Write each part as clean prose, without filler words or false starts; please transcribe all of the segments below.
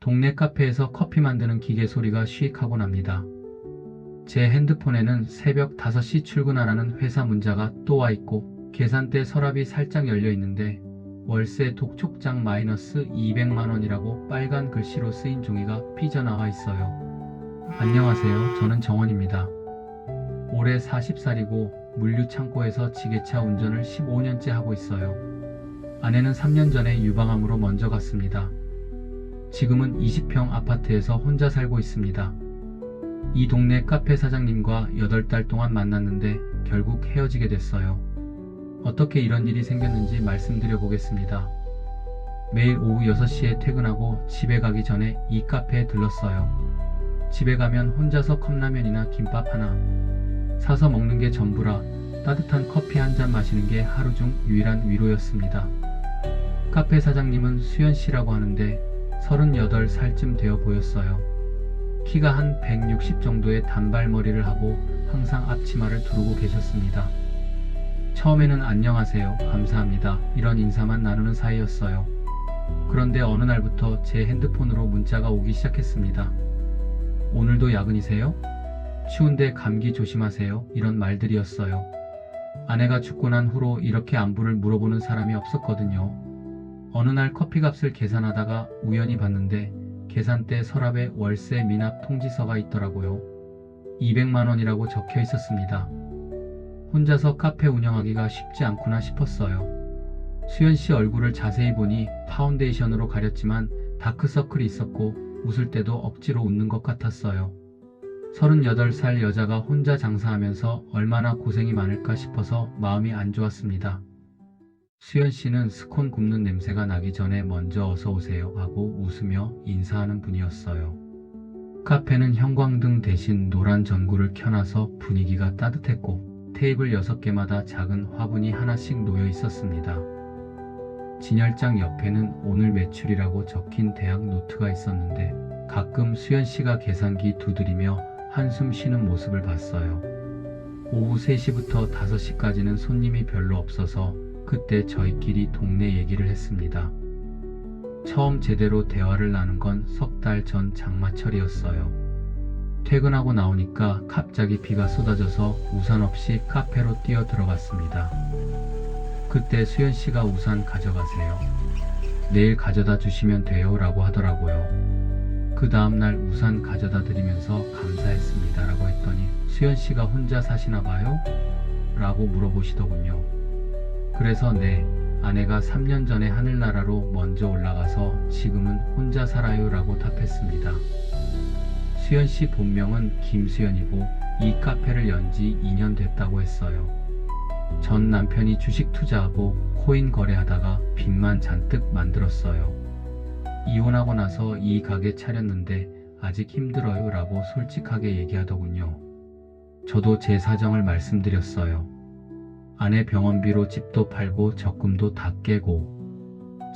동네 카페에서 커피 만드는 기계 소리가 쉬익하고 납니다. 제 핸드폰에는 새벽 5시 출근하라는 회사 문자가 또 와 있고 계산대 서랍이 살짝 열려 있는데 월세 독촉장 마이너스 200만 원이라고 빨간 글씨로 쓰인 종이가 삐져나와 있어요. 안녕하세요. 저는 정원입니다. 올해 40살이고 물류창고에서 지게차 운전을 15년째 하고 있어요. 아내는 3년 전에 유방암으로 먼저 갔습니다. 지금은 20평 아파트에서 혼자 살고 있습니다. 이 동네 카페 사장님과 8달 동안 만났는데 결국 헤어지게 됐어요. 어떻게 이런 일이 생겼는지 말씀드려 보겠습니다. 매일 오후 6시에 퇴근하고 집에 가기 전에 이 카페에 들렀어요. 집에 가면 혼자서 컵라면이나 김밥 하나 사서 먹는 게 전부라 따뜻한 커피 한 잔 마시는 게 하루 중 유일한 위로였습니다. 카페 사장님은 수연 씨라고 하는데 38살쯤 되어 보였어요. 키가 한 160 정도의 단발머리를 하고 항상 앞치마를 두르고 계셨습니다. 처음에는 안녕하세요, 감사합니다 이런 인사만 나누는 사이였어요. 그런데 어느 날부터 제 핸드폰으로 문자가 오기 시작했습니다. 오늘도 야근이세요? 추운데 감기 조심하세요 이런 말들이었어요. 아내가 죽고 난 후로 이렇게 안부를 물어보는 사람이 없었거든요. 어느 날 커피값을 계산하다가 우연히 봤는데 계산대 서랍에 월세 미납 통지서가 있더라고요. 200만 원이라고 적혀 있었습니다. 혼자서 카페 운영하기가 쉽지 않구나 싶었어요. 수연 씨 얼굴을 자세히 보니 파운데이션으로 가렸지만 다크서클이 있었고 웃을 때도 억지로 웃는 것 같았어요. 38살 여자가 혼자 장사하면서 얼마나 고생이 많을까 싶어서 마음이 안 좋았습니다. 수연 씨는 스콘 굽는 냄새가 나기 전에 먼저 어서 오세요 하고 웃으며 인사하는 분이었어요. 카페는 형광등 대신 노란 전구를 켜놔서 분위기가 따뜻했고 테이블 6개마다 작은 화분이 하나씩 놓여 있었습니다. 진열장 옆에는 오늘 매출이라고 적힌 대학 노트가 있었는데 가끔 수연 씨가 계산기 두드리며 한숨 쉬는 모습을 봤어요. 오후 3시부터 5시까지는 손님이 별로 없어서 그때 저희끼리 동네 얘기를 했습니다. 처음 제대로 대화를 나눈 건 3달 전 장마철이었어요. 퇴근하고 나오니까 갑자기 비가 쏟아져서 우산 없이 카페로 뛰어 들어갔습니다. 그때 수연 씨가 우산 가져가세요. 내일 가져다 주시면 돼요 라고 하더라고요. 그 다음날 우산 가져다 드리면서 감사했습니다 라고 했더니 수연 씨가 혼자 사시나 봐요? 라고 물어보시더군요. 그래서 네, 아내가 3년 전에 하늘나라로 먼저 올라가서 지금은 혼자 살아요 라고 답했습니다. 수연 씨 본명은 김수연이고 이 카페를 연 지 2년 됐다고 했어요. 전 남편이 주식 투자하고 코인 거래하다가 빚만 잔뜩 만들었어요. 이혼하고 나서 이 가게 차렸는데 아직 힘들어요 라고 솔직하게 얘기하더군요. 저도 제 사정을 말씀드렸어요. 아내 병원비로 집도 팔고 적금도 다 깨고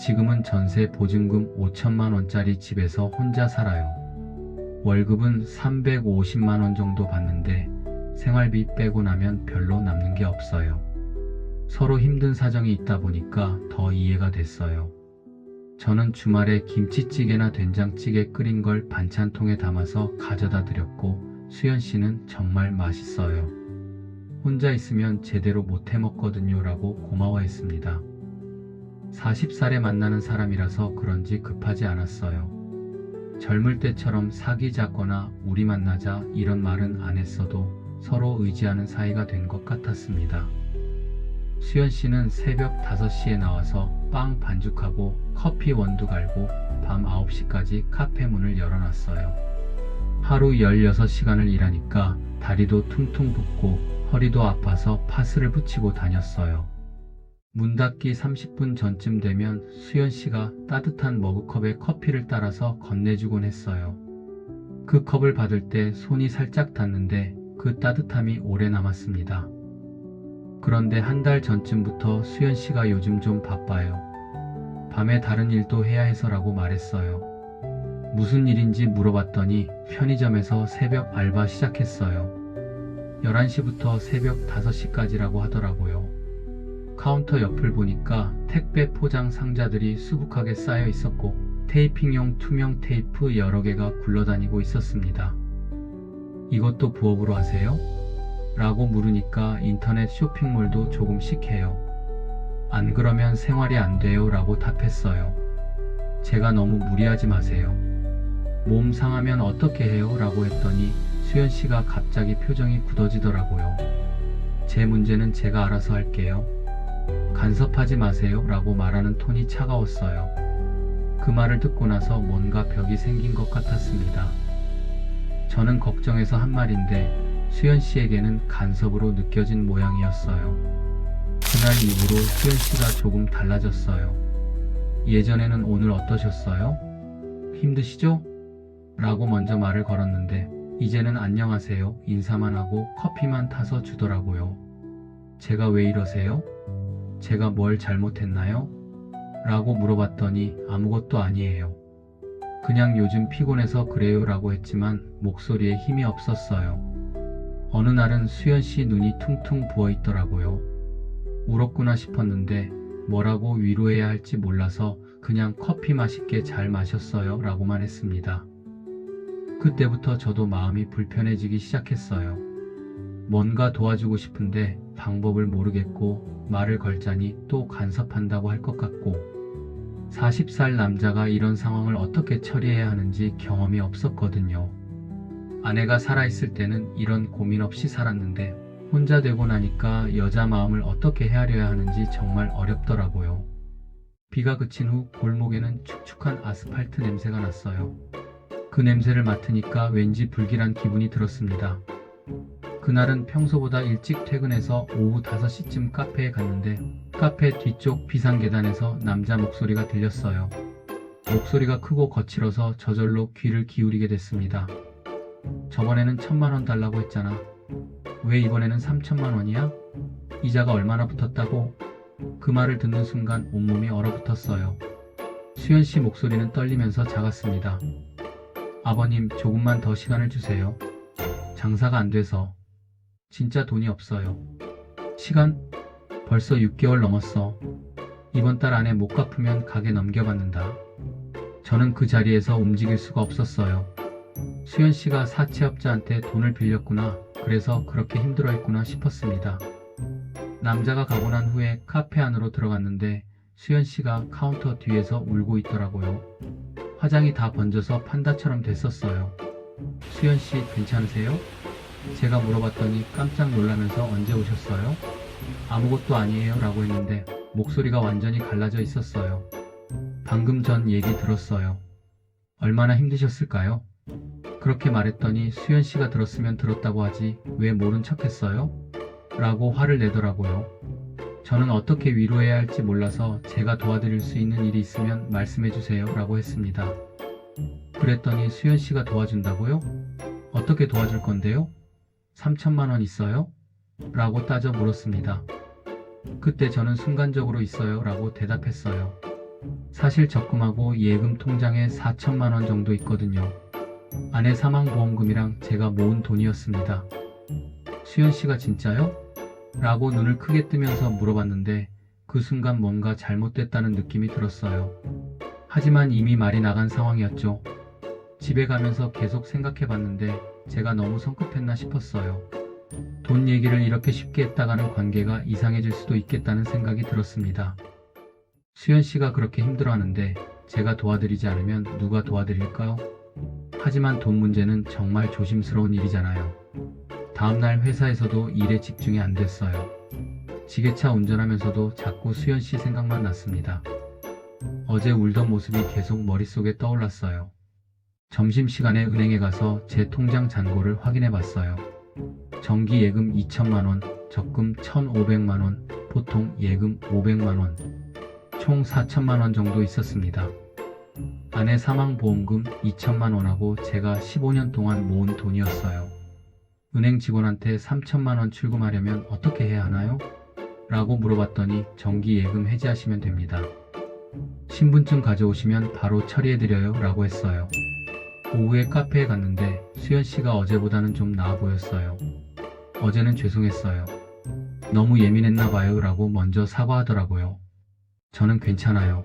지금은 전세 보증금 5천만 원짜리 집에서 혼자 살아요. 월급은 350만 원 정도 받는데 생활비 빼고 나면 별로 남는 게 없어요. 서로 힘든 사정이 있다 보니까 더 이해가 됐어요. 저는 주말에 김치찌개나 된장찌개 끓인 걸 반찬통에 담아서 가져다 드렸고 수연 씨는 정말 맛있어요. 혼자 있으면 제대로 못 해먹거든요 라고 고마워했습니다. 40살에 만나는 사람이라서 그런지 급하지 않았어요. 젊을 때처럼 사귀자거나 우리 만나자 이런 말은 안 했어도 서로 의지하는 사이가 된 것 같았습니다. 수연 씨는 새벽 5시에 나와서 빵 반죽하고 커피 원두 갈고 밤 9시까지 카페 문을 열어놨어요. 하루 16시간을 일하니까 다리도 퉁퉁 붓고 허리도 아파서 파스를 붙이고 다녔어요. 문 닫기 30분 전쯤 되면 수연 씨가 따뜻한 머그컵에 커피를 따라서 건네주곤 했어요. 그 컵을 받을 때 손이 살짝 닿는데 그 따뜻함이 오래 남았습니다. 그런데 한 달 전쯤부터 수연 씨가 요즘 좀 바빠요. 밤에 다른 일도 해야 해서라고 말했어요. 무슨 일인지 물어봤더니 편의점에서 새벽 알바 시작했어요. 11시부터 새벽 5시까지라고 하더라고요. 카운터 옆을 보니까 택배 포장 상자들이 수북하게 쌓여 있었고 테이핑용 투명 테이프 여러 개가 굴러다니고 있었습니다. 이것도 부업으로 하세요? 라고 물으니까 인터넷 쇼핑몰도 조금씩 해요. 안 그러면 생활이 안 돼요 라고 답했어요. 제가 너무 무리하지 마세요. 몸 상하면 어떻게 해요? 라고 했더니 수연 씨가 갑자기 표정이 굳어지더라고요. 제 문제는 제가 알아서 할게요. 간섭하지 마세요 라고 말하는 톤이 차가웠어요. 그 말을 듣고 나서 뭔가 벽이 생긴 것 같았습니다. 저는 걱정해서 한 말인데 수연 씨에게는 간섭으로 느껴진 모양이었어요. 그날 이후로 수연 씨가 조금 달라졌어요. 예전에는 오늘 어떠셨어요? 힘드시죠? 라고 먼저 말을 걸었는데 이제는 안녕하세요 인사만 하고 커피만 타서 주더라고요. 제가 왜 이러세요? 제가 뭘 잘못했나요? 라고 물어봤더니 아무것도 아니에요. 그냥 요즘 피곤해서 그래요 라고 했지만 목소리에 힘이 없었어요. 어느 날은 수연 씨 눈이 퉁퉁 부어 있더라고요. 울었구나 싶었는데 뭐라고 위로해야 할지 몰라서 그냥 커피 맛있게 잘 마셨어요 라고만 했습니다. 그때부터 저도 마음이 불편해지기 시작했어요. 뭔가 도와주고 싶은데 방법을 모르겠고 말을 걸자니 또 간섭한다고 할 것 같고 40살 남자가 이런 상황을 어떻게 처리해야 하는지 경험이 없었거든요. 아내가 살아있을 때는 이런 고민 없이 살았는데 혼자 되고 나니까 여자 마음을 어떻게 헤아려야 하는지 정말 어렵더라고요. 비가 그친 후 골목에는 축축한 아스팔트 냄새가 났어요. 그 냄새를 맡으니까 왠지 불길한 기분이 들었습니다. 그날은 평소보다 일찍 퇴근해서 오후 5시쯤 카페에 갔는데 카페 뒤쪽 비상계단에서 남자 목소리가 들렸어요. 목소리가 크고 거칠어서 저절로 귀를 기울이게 됐습니다. 저번에는 1,000만 원 달라고 했잖아. 왜 이번에는 3,000만 원이야? 이자가 얼마나 붙었다고? 그 말을 듣는 순간 온몸이 얼어붙었어요. 수연 씨 목소리는 떨리면서 작았습니다. 아버님, 조금만 더 시간을 주세요. 장사가 안 돼서. 진짜 돈이 없어요. 시간? 벌써 6개월 넘었어. 이번 달 안에 못 갚으면 가게 넘겨받는다. 저는 그 자리에서 움직일 수가 없었어요. 수연 씨가 사채업자한테 돈을 빌렸구나. 그래서 그렇게 힘들어했구나 싶었습니다. 남자가 가고 난 후에 카페 안으로 들어갔는데 수연 씨가 카운터 뒤에서 울고 있더라고요. 화장이 다 번져서 판다처럼 됐었어요. 수연 씨 괜찮으세요? 제가 물어봤더니 깜짝 놀라면서 언제 오셨어요? 아무것도 아니에요 라고 했는데 목소리가 완전히 갈라져 있었어요. 방금 전 얘기 들었어요. 얼마나 힘드셨을까요? 그렇게 말했더니 수연 씨가 들었으면 들었다고 하지 왜 모른 척 했어요? 라고 화를 내더라고요. 저는 어떻게 위로해야 할지 몰라서 제가 도와드릴 수 있는 일이 있으면 말씀해 주세요 라고 했습니다. 그랬더니 수연 씨가 도와준다고요? 어떻게 도와줄 건데요? 3,000만 원 있어요? 라고 따져 물었습니다. 그때 저는 순간적으로 있어요 라고 대답했어요. 사실 적금하고 예금 통장에 4,000만 원 정도 있거든요. 아내 사망보험금이랑 제가 모은 돈이었습니다. 수연 씨가 진짜요? 라고 눈을 크게 뜨면서 물어봤는데 그 순간 뭔가 잘못됐다는 느낌이 들었어요. 하지만 이미 말이 나간 상황이었죠. 집에 가면서 계속 생각해봤는데 제가 너무 성급했나 싶었어요. 돈 얘기를 이렇게 쉽게 했다가는 관계가 이상해질 수도 있겠다는 생각이 들었습니다. 수연 씨가 그렇게 힘들어하는데 제가 도와드리지 않으면 누가 도와드릴까요? 하지만 돈 문제는 정말 조심스러운 일이잖아요. 다음날 회사에서도 일에 집중이 안 됐어요. 지게차 운전하면서도 자꾸 수연 씨 생각만 났습니다. 어제 울던 모습이 계속 머릿속에 떠올랐어요. 점심시간에 은행에 가서 제 통장 잔고를 확인해 봤어요. 정기 예금 2,000만 원, 적금 1,500만 원, 보통 예금 500만 원, 총 4,000만 원 정도 있었습니다. 아내 사망보험금 2,000만 원하고 제가 15년 동안 모은 돈이었어요. 은행 직원한테 3,000만 원 출금하려면 어떻게 해야 하나요? 라고 물어봤더니 정기 예금 해지하시면 됩니다. 신분증 가져오시면 바로 처리해드려요 라고 했어요. 오후에 카페에 갔는데 수연 씨가 어제보다는 좀 나아 보였어요. 어제는 죄송했어요. 너무 예민했나 봐요 라고 먼저 사과하더라고요. 저는 괜찮아요.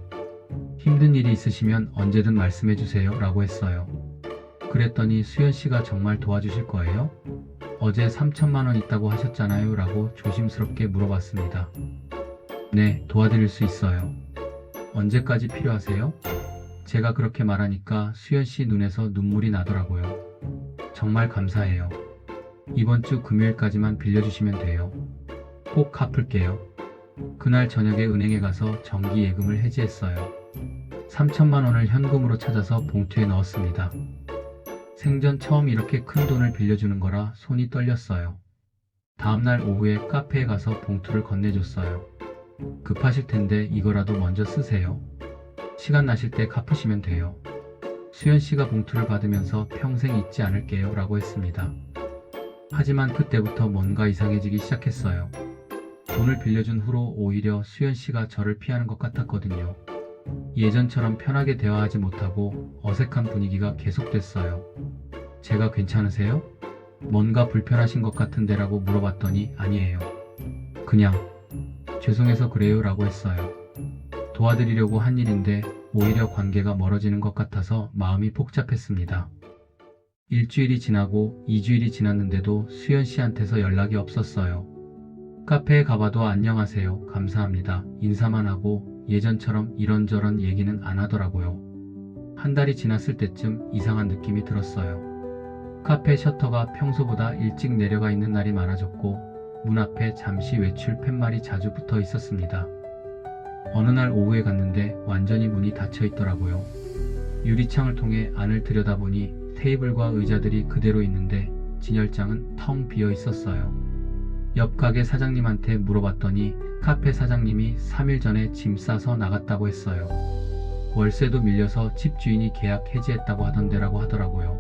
힘든 일이 있으시면 언제든 말씀해 주세요 라고 했어요. 그랬더니 수연 씨가 정말 도와주실 거예요? 어제 3천만 원 있다고 하셨잖아요 라고 조심스럽게 물어봤습니다. 네, 도와드릴 수 있어요. 언제까지 필요하세요? 제가 그렇게 말하니까 수연 씨 눈에서 눈물이 나더라고요. 정말 감사해요. 이번 주 금요일까지만 빌려주시면 돼요. 꼭 갚을게요. 그날 저녁에 은행에 가서 정기 예금을 해지했어요. 3천만 원을 현금으로 찾아서 봉투에 넣었습니다. 생전 처음 이렇게 큰 돈을 빌려주는 거라 손이 떨렸어요. 다음날 오후에 카페에 가서 봉투를 건네줬어요. 급하실 텐데 이거라도 먼저 쓰세요. 시간 나실 때 갚으시면 돼요. 수연 씨가 봉투를 받으면서 평생 잊지 않을게요 라고 했습니다. 하지만 그때부터 뭔가 이상해지기 시작했어요. 돈을 빌려준 후로 오히려 수연 씨가 저를 피하는 것 같았거든요. 예전처럼 편하게 대화하지 못하고 어색한 분위기가 계속됐어요. 제가 괜찮으세요? 뭔가 불편하신 것 같은데라고 물어봤더니 아니에요. 그냥 죄송해서 그래요 라고 했어요. 도와드리려고 한 일인데 오히려 관계가 멀어지는 것 같아서 마음이 복잡했습니다. 일주일이 지나고 2주일이 지났는데도 수연 씨한테서 연락이 없었어요. 카페에 가봐도 안녕하세요, 감사합니다, 인사만 하고 예전처럼 이런저런 얘기는 안 하더라고요. 한 달이 지났을 때쯤 이상한 느낌이 들었어요. 카페 셔터가 평소보다 일찍 내려가 있는 날이 많아졌고 문 앞에 잠시 외출 팻말이 자주 붙어 있었습니다. 어느 날 오후에 갔는데 완전히 문이 닫혀 있더라고요. 유리창을 통해 안을 들여다보니 테이블과 의자들이 그대로 있는데 진열장은 텅 비어 있었어요. 옆 가게 사장님한테 물어봤더니 카페 사장님이 3일 전에 짐 싸서 나갔다고 했어요. 월세도 밀려서 집주인이 계약 해지했다고 하던데라고 하더라고요.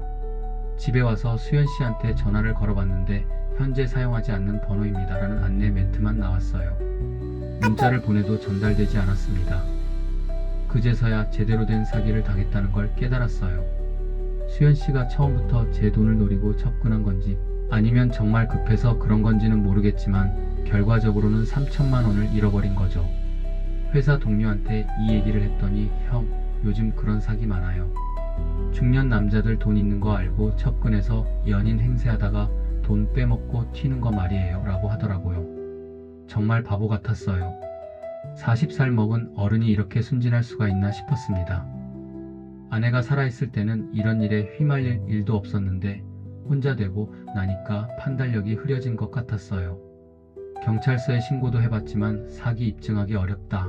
집에 와서 수연 씨한테 전화를 걸어봤는데 현재 사용하지 않는 번호입니다라는 안내 멘트만 나왔어요. 문자를 보내도 전달되지 않았습니다. 그제서야 제대로 된 사기를 당했다는 걸 깨달았어요. 수연 씨가 처음부터 제 돈을 노리고 접근한 건지 아니면 정말 급해서 그런 건지는 모르겠지만 결과적으로는 3천만 원을 잃어버린 거죠. 회사 동료한테 이 얘기를 했더니 형, 요즘 그런 사기 많아요. 중년 남자들 돈 있는 거 알고 접근해서 연인 행세하다가 돈 빼먹고 튀는 거 말이에요 라고 하더라고요. 정말 바보 같았어요. 40살 먹은 어른이 이렇게 순진할 수가 있나 싶었습니다. 아내가 살아있을 때는 이런 일에 휘말릴 일도 없었는데 혼자 되고 나니까 판단력이 흐려진 것 같았어요. 경찰서에 신고도 해봤지만 사기 입증하기 어렵다.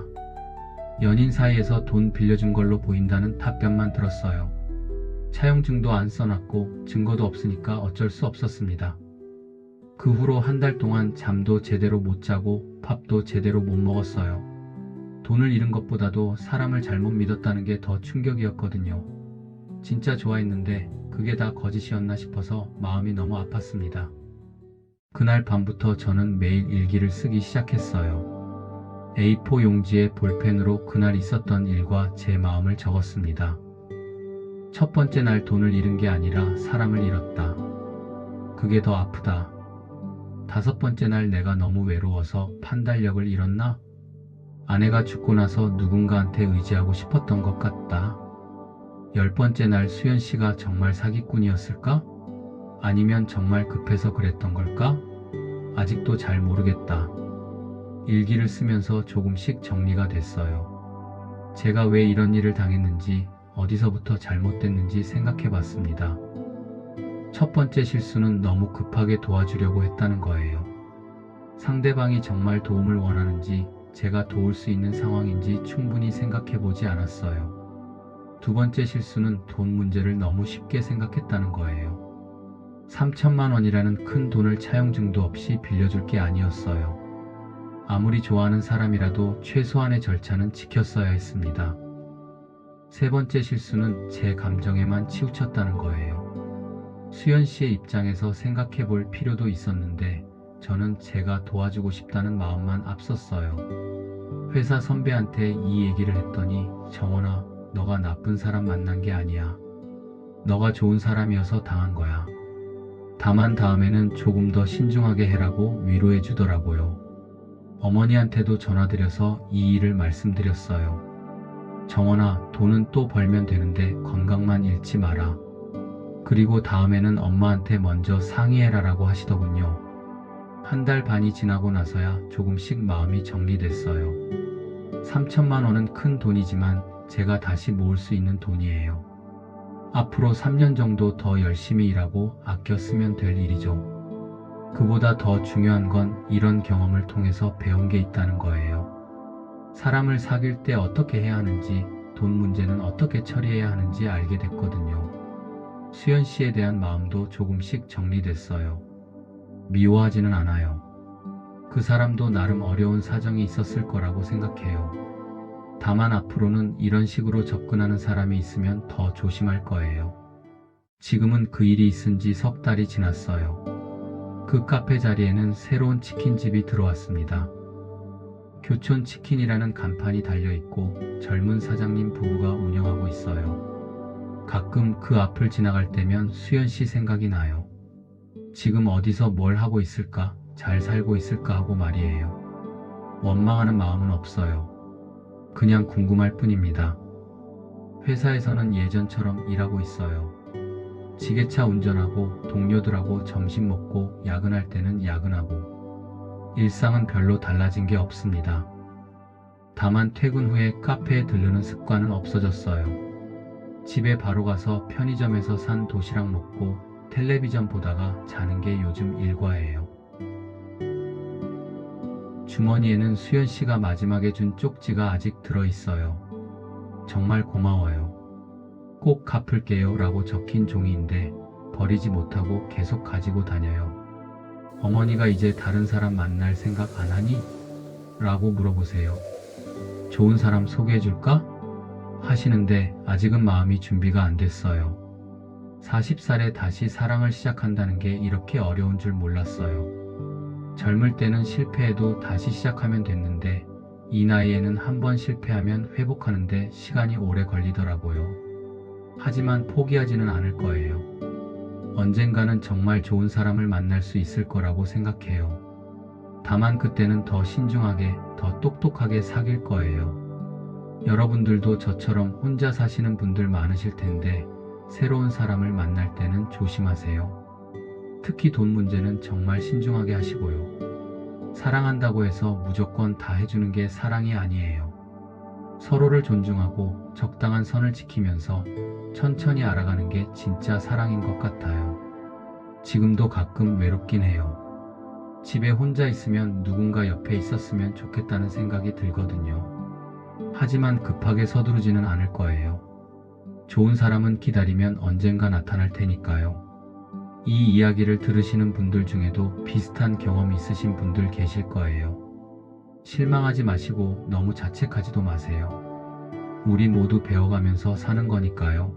연인 사이에서 돈 빌려준 걸로 보인다는 답변만 들었어요. 차용증도 안 써놨고 증거도 없으니까 어쩔 수 없었습니다. 그 후로 한 달 동안 잠도 제대로 못 자고 밥도 제대로 못 먹었어요. 돈을 잃은 것보다도 사람을 잘못 믿었다는 게 더 충격이었거든요. 진짜 좋아했는데 그게 다 거짓이었나 싶어서 마음이 너무 아팠습니다. 그날 밤부터 저는 매일 일기를 쓰기 시작했어요. A4 용지에 볼펜으로 그날 있었던 일과 제 마음을 적었습니다. 첫 번째 날 돈을 잃은 게 아니라 사람을 잃었다. 그게 더 아프다. 다섯 번째 날 내가 너무 외로워서 판단력을 잃었나? 아내가 죽고 나서 누군가한테 의지하고 싶었던 것 같다. 10번째 날 수연 씨가 정말 사기꾼이었을까? 아니면 정말 급해서 그랬던 걸까? 아직도 잘 모르겠다. 일기를 쓰면서 조금씩 정리가 됐어요. 제가 왜 이런 일을 당했는지, 어디서부터 잘못됐는지 생각해 봤습니다. 첫 번째 실수는 너무 급하게 도와주려고 했다는 거예요. 상대방이 정말 도움을 원하는지, 제가 도울 수 있는 상황인지 충분히 생각해 보지 않았어요. 두 번째 실수는 돈 문제를 너무 쉽게 생각했다는 거예요. 3천만 원이라는 큰 돈을 차용증도 없이 빌려줄 게 아니었어요. 아무리 좋아하는 사람이라도 최소한의 절차는 지켰어야 했습니다. 세 번째 실수는 제 감정에만 치우쳤다는 거예요. 수연 씨의 입장에서 생각해 볼 필요도 있었는데 저는 제가 도와주고 싶다는 마음만 앞섰어요. 회사 선배한테 이 얘기를 했더니 정원아, 너가 나쁜 사람 만난 게 아니야. 너가 좋은 사람이어서 당한 거야. 다만 다음에는 조금 더 신중하게 해라고 위로해 주더라고요. 어머니한테도 전화드려서 이 일을 말씀드렸어요. 정원아, 돈은 또 벌면 되는데 건강만 잃지 마라. 그리고 다음에는 엄마한테 먼저 상의해라라고 하시더군요. 한 달 반이 지나고 나서야 조금씩 마음이 정리됐어요. 3천만 원은 큰 돈이지만 제가 다시 모을 수 있는 돈이에요. 앞으로 3년 정도 더 열심히 일하고 아껴 쓰면 될 일이죠. 그보다 더 중요한 건 이런 경험을 통해서 배운 게 있다는 거예요. 사람을 사귈 때 어떻게 해야 하는지, 돈 문제는 어떻게 처리해야 하는지 알게 됐거든요. 수연 씨에 대한 마음도 조금씩 정리됐어요. 미워하지는 않아요. 그 사람도 나름 어려운 사정이 있었을 거라고 생각해요. 다만 앞으로는 이런 식으로 접근하는 사람이 있으면 더 조심할 거예요. 지금은 그 일이 있은 지 석 달이 지났어요. 그 카페 자리에는 새로운 치킨집이 들어왔습니다. 교촌 치킨이라는 간판이 달려있고 젊은 사장님 부부가 운영하고 있어요. 가끔 그 앞을 지나갈 때면 수연 씨 생각이 나요. 지금 어디서 뭘 하고 있을까? 잘 살고 있을까 하고 말이에요. 원망하는 마음은 없어요. 그냥 궁금할 뿐입니다. 회사에서는 예전처럼 일하고 있어요. 지게차 운전하고 동료들하고 점심 먹고 야근할 때는 야근하고 일상은 별로 달라진 게 없습니다. 다만 퇴근 후에 카페에 들르는 습관은 없어졌어요. 집에 바로 가서 편의점에서 산 도시락 먹고 텔레비전 보다가 자는 게 요즘 일과예요. 주머니에는 수연 씨가 마지막에 준 쪽지가 아직 들어있어요. 정말 고마워요. 꼭 갚을게요 라고 적힌 종이인데 버리지 못하고 계속 가지고 다녀요. 어머니가 이제 다른 사람 만날 생각 안 하니? 라고 물어보세요. 좋은 사람 소개해줄까? 하시는데 아직은 마음이 준비가 안 됐어요. 40살에 다시 사랑을 시작한다는 게 이렇게 어려운 줄 몰랐어요. 젊을 때는 실패해도 다시 시작하면 됐는데 이 나이에는 한 번 실패하면 회복하는데 시간이 오래 걸리더라고요. 하지만 포기하지는 않을 거예요. 언젠가는 정말 좋은 사람을 만날 수 있을 거라고 생각해요. 다만 그때는 더 신중하게, 더 똑똑하게 사귈 거예요. 여러분들도 저처럼 혼자 사시는 분들 많으실 텐데 새로운 사람을 만날 때는 조심하세요. 특히 돈 문제는 정말 신중하게 하시고요. 사랑한다고 해서 무조건 다 해주는 게 사랑이 아니에요. 서로를 존중하고 적당한 선을 지키면서 천천히 알아가는 게 진짜 사랑인 것 같아요. 지금도 가끔 외롭긴 해요. 집에 혼자 있으면 누군가 옆에 있었으면 좋겠다는 생각이 들거든요. 하지만 급하게 서두르지는 않을 거예요. 좋은 사람은 기다리면 언젠가 나타날 테니까요. 이 이야기를 들으시는 분들 중에도 비슷한 경험이 있으신 분들 계실 거예요. 실망하지 마시고 너무 자책하지도 마세요. 우리 모두 배워가면서 사는 거니까요.